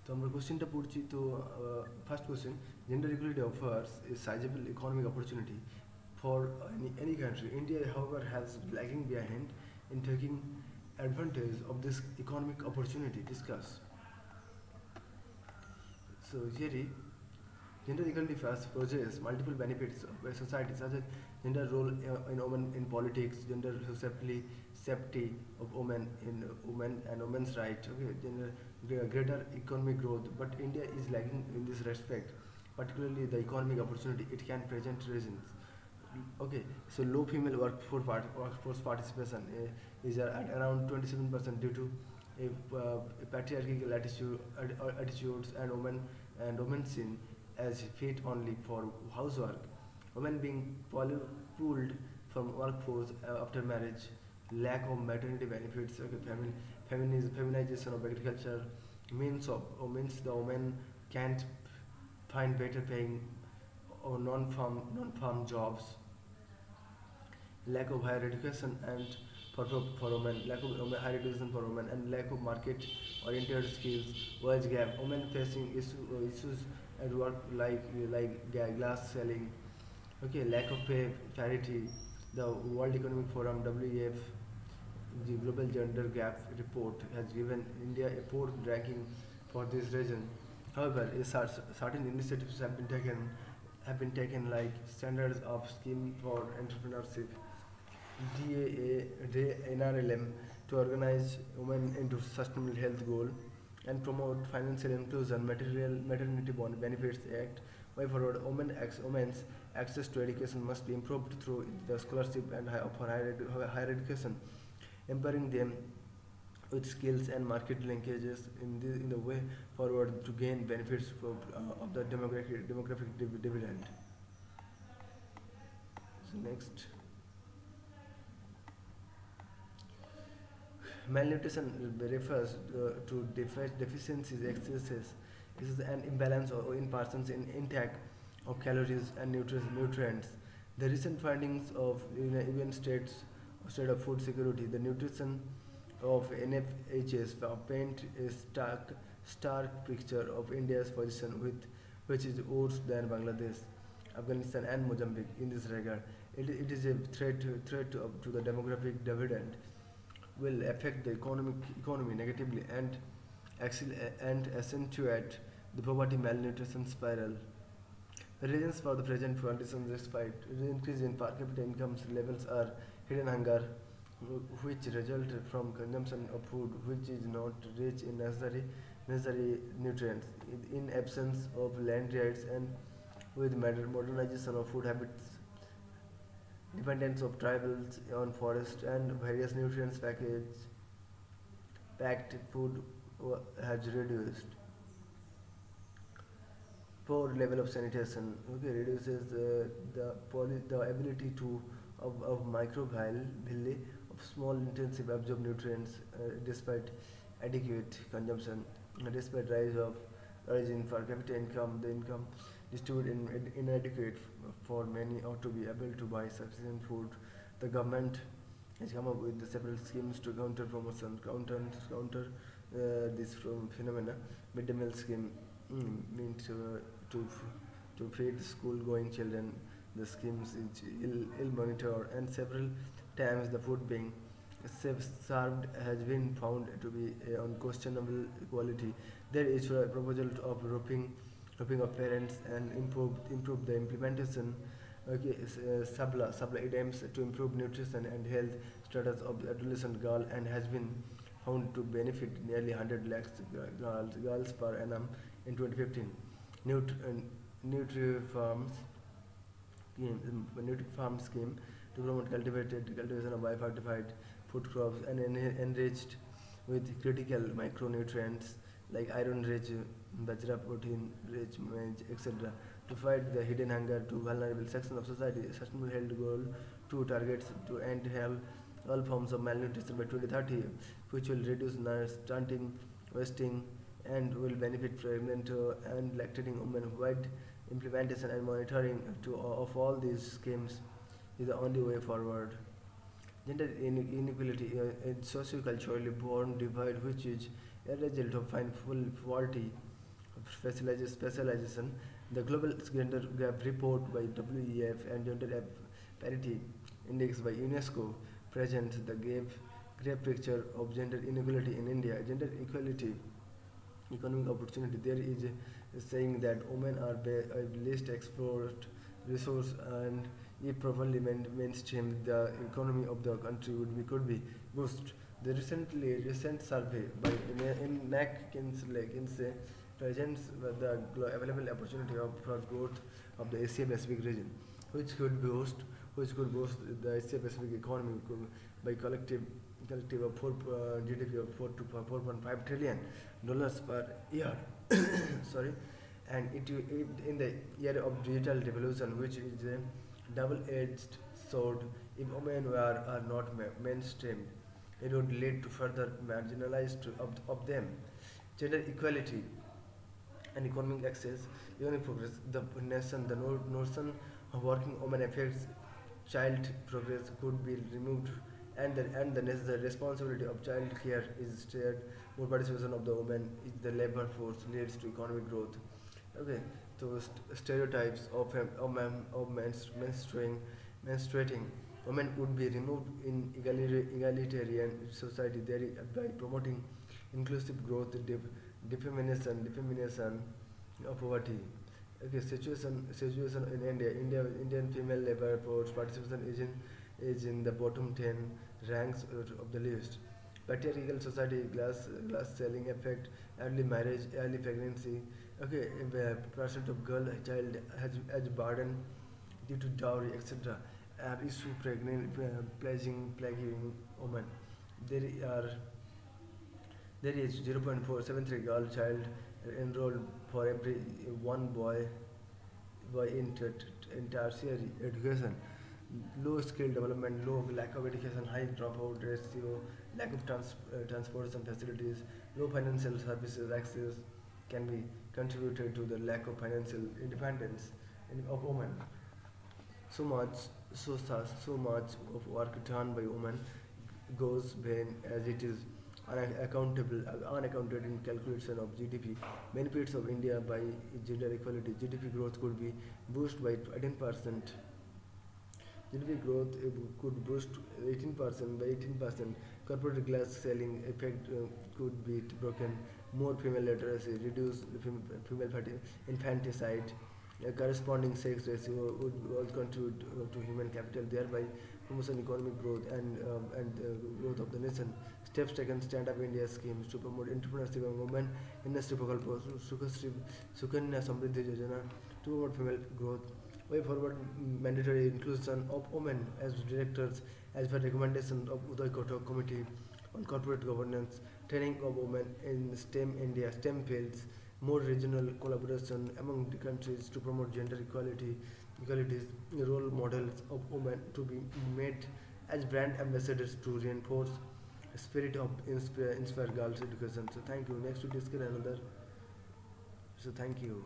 তো আমরা কোশ্চেনটা পড়ছি তো first question gender equality offers a sizeable economic opportunity for any country. India, however, has lagging behind in taking advantage of this economic opportunity. Discuss. So, here, gender equality first possesses multiple benefits of a society, such as gender role in women in politics, gender safety of women in women and women's rights, okay, gender greater economic growth. But India is lagging in this respect, particularly the economic opportunity it can present reasons. Okay, so low female workforce participation is at around 27% due to a patriarchal attitudes and women seen as fit only for housework. Women being pulled from workforce after marriage, lack of maternity benefits, okay, feminization of agriculture means the women can't find better paying or non-farm jobs, lack of higher education and for women, lack of higher education for women, and lack of market-oriented skills, wage gap, women facing issues at work like glass selling, okay, lack of pay parity. The World Economic Forum (WEF), the Global Gender Gap Report, has given India a poor ranking for this reason. However, certain initiatives have been taken like standards of scheme for entrepreneurship, NRLM, to organize women into sustainable health goal and promote financial inclusion. Material Maternity Benefits Act. Way forward, women's access to education must be improved through the scholarship and higher education, empowering them with skills and market linkages in the way forward to gain benefits of the demographic dividend. So next, malnutrition refers to deficiencies, excesses. This is an imbalance or in persons in intake of calories and nutrients. The recent findings of even state of food security, the nutrition of NFHS paint a stark picture of India's position, which is worse than Bangladesh, Afghanistan, and Mozambique in this regard. It is a threat to the demographic dividend, will affect the economy negatively and accentuate the poverty malnutrition spiral. The reasons for the present conditions despite the increase in per capita income levels are hidden hunger, which result from consumption of food which is not rich in necessary nutrients, in absence of land rights, and with modernization of food habits, dependence of tribals on forest and various nutrients packed food has reduced. Poor level of sanitation, okay, reduces the ability of microbial of small intensive absorb nutrients despite adequate consumption. Despite rise in per capita income, the income distributed inadequate for many or to be able to buy sufficient food. The government has come up with the several schemes to counter this phenomena. Mid-day meal scheme means to to feed school-going children. The schemes is ill monitored, and several times the food being served has been found to be on questionable quality. There is a proposal of roping of parents and improve the implementation. Okay, Sabla it aims to improve nutrition and health status of adolescent girl and has been found to benefit nearly 100 lakhs girls per annum in 2015. Nut- uh, Nutri-Farms Nutri-Farm scheme to promote cultivation of biofortified food crops and enriched with critical micronutrients like iron-rich bajra, protein-rich maize, etc. to fight the hidden hunger to vulnerable sections of society. Sustainable Health Goal 2 targets to end all forms of malnutrition by 2030, which will reduce stunting, wasting, and will benefit pregnant and lactating women. Wide implementation and monitoring of all these schemes is the only way forward. Gender inequality is socio-culturally born divide which is a result of full poverty specialization. The Global Gender Gap Report by WEF and Parity Index by UNESCO presents the gap picture of gender inequality in India. Gender equality, economic opportunity. There is a saying that women are least explored resource, and if properly mainstreamed, the economy of the country could be boosted. The recent survey by McKinsey presents the available opportunity for growth of the Asia Pacific region, which could boost the Asia Pacific economy by collective of GDP of 4 to 4.5 trillion dollars per year. Sorry, and it in the year of digital revolution, which is a double-edged sword. If women are not mainstreamed, it would lead to further marginalized of them. Gender equality and economic access, economic progress. The notion of working women affects child progress could be removed, and the necessary responsibility of child care is shared. More participation of the women in the labor force leads to economic growth. Okay, so stereotypes of menstruating women would be removed in egalitarian society there by promoting inclusive growth, definition of poverty. Okay, situation in Indian female labor force participation is in the bottom 10 ranks of the list. Patriarchal society, glass selling effect, early marriage, early pregnancy. Okay, if a percent of girl child has burden due to dowry, etc. Issue pregnant, plaguing woman. There are there is 0.473 girl child enrolled for every one boy in tertiary education. Low skill development, low lack of education, high dropout ratio, lack of transportation facilities, low financial services access can be contributed to the lack of financial independence of women. So much of work done by women goes vain as it is unaccounted in calculation of GDP. Benefits of India by gender equality. GDP growth could be boosted by 18%. GDP growth could boost 18% by 18%. Corporate glass selling effect could be broken. More female literacy, reduce infanticide. A corresponding sex ratio would all contribute to human capital, thereby promotion economic growth and growth of the nation. Steps taken: Stand Up India schemes to promote entrepreneurship among women, industry प्रकल्प, Sukanya Samriddhi Yojana to promote female growth. Way forward: mandatory inclusion of women as directors, as per recommendation of Uday Kotak Committee on Corporate Governance. Training of women in STEM fields. More regional collaboration among the countries to promote gender equalities. Role models of women to be made as brand ambassadors to reinforce spirit of inspire girls education. So thank you. Next we discuss another. So thank you.